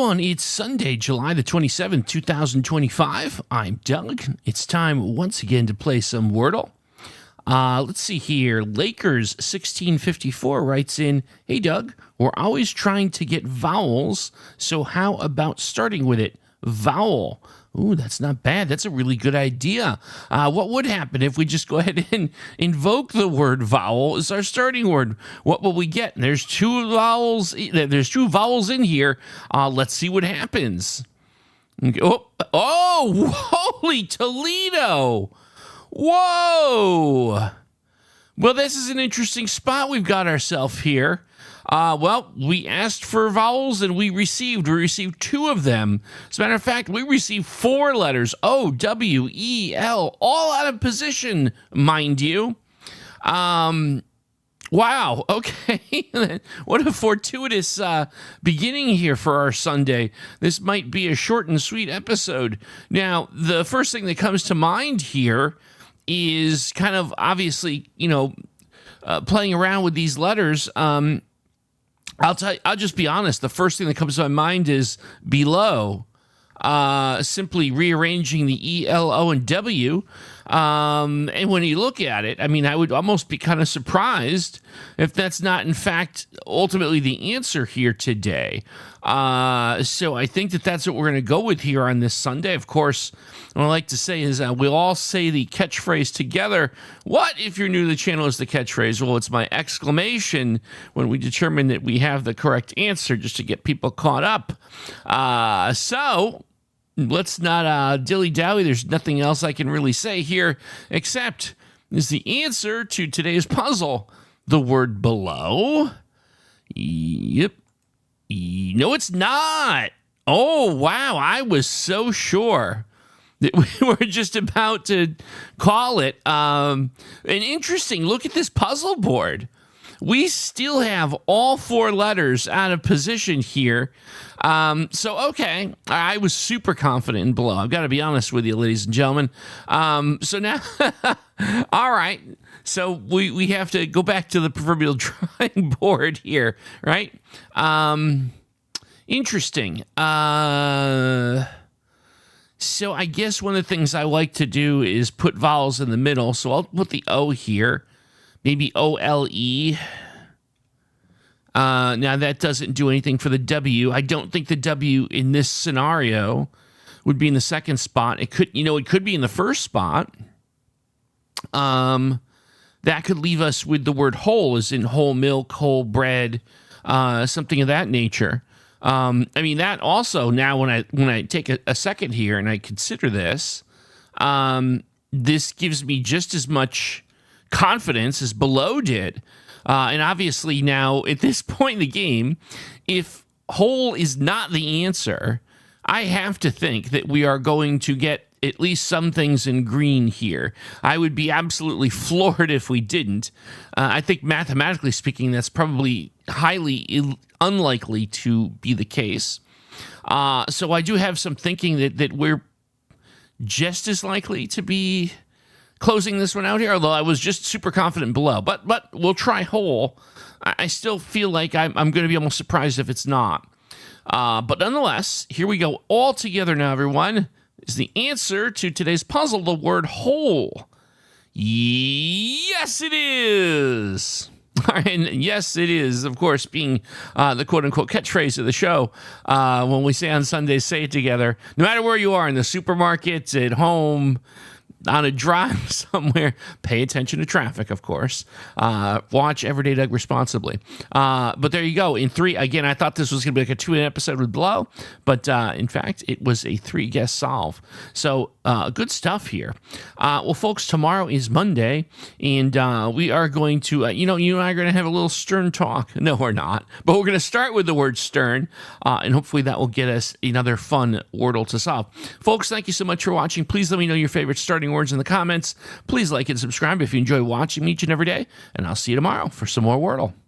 everyone. It's Sunday, July the 27th, 2025. I'm Doug. It's time once again to play some Wordle. Let's see here. Lakers 1654 writes in, "Hey Doug, we're always trying to get vowels, so how about starting with it? Vowel." Ooh, that's not bad. That's a really good idea. What would happen if we just go ahead and invoke the word vowel as our starting word? What will we get? There's two vowels. There's two vowels in here. Let's see what happens. Oh, holy Toledo. Whoa. Well, this is an interesting spot we've got ourselves here. Well, we asked for vowels and we received two of them. As a matter of fact, we received four letters, O, W, E, L, all out of position, mind you. Wow, okay. What a fortuitous beginning here for our Sunday. This might be a short and sweet episode. Now, the first thing that comes to mind here is kind of obviously, playing around with these letters. I'll just be honest. The first thing that comes to my mind is below. Simply rearranging the E, L, O, and W. And when you look at it, I mean, I would almost be kind of surprised if that's not, in fact, ultimately the answer here today. So I think that that's what we're going to go with here on this Sunday. Of course, what I like to say is we'll all say the catchphrase together. What, if you're new to the channel, is the catchphrase? Well, it's my exclamation when we determine that we have the correct answer, just to get people caught up. So let's not dilly-dally. There's nothing else I can really say here except is the answer to today's puzzle the word below? Yep. No, it's not. Oh, wow. I was so sure that we were just about to call it. And interesting, look at this puzzle board. We still have all four letters out of position here. So, okay, I was super confident in below. I've got to be honest with you, ladies and gentlemen. So now, all right. So we have to go back to the proverbial drawing board here, right? Interesting. So I guess one of the things I like to do is put vowels in the middle. So I'll put the O here. Maybe O-L-E. Now, that doesn't do anything for the W. I don't think the W in this scenario would be in the second spot. It could, it could be in the first spot. That could leave us with the word whole, as in whole milk, whole bread, something of that nature. I mean, that also, now when I take a second here and I consider this, this gives me just as much confidence as below did. And obviously now at this point in the game, if whole is not the answer, I have to think that we are going to get at least some things in green here. I would be absolutely floored if we didn't. I think mathematically speaking, that's probably highly unlikely to be the case. So I do have some thinking that we're just as likely to be closing this one out here, although I was just super confident below. But we'll try whole. I still feel like I'm going to be almost surprised if it's not. But nonetheless, here we go all together now, everyone. Is the answer to today's puzzle the word whole? Yes, it is. All right, and yes, it is, of course, being the quote-unquote catchphrase of the show. When we say on Sundays, say it together. No matter where you are, in the supermarket, at home, on a drive somewhere, pay attention to traffic, of course. Watch Everyday Doug responsibly. But there you go. In three, again, I thought this was going to be like a 2-minute episode with Blow, but in fact, it was a 3-guess solve. So good stuff here. Well, folks, tomorrow is Monday, and we are going to, you and I are going to have a little stern talk. No, we're not. But we're going to start with the word stern, and hopefully that will get us another fun Wordle to solve. Folks, thank you so much for watching. Please let me know your favorite starting words in the comments. Please like and subscribe if you enjoy watching me each and every day, and I'll see you tomorrow for some more Wordle.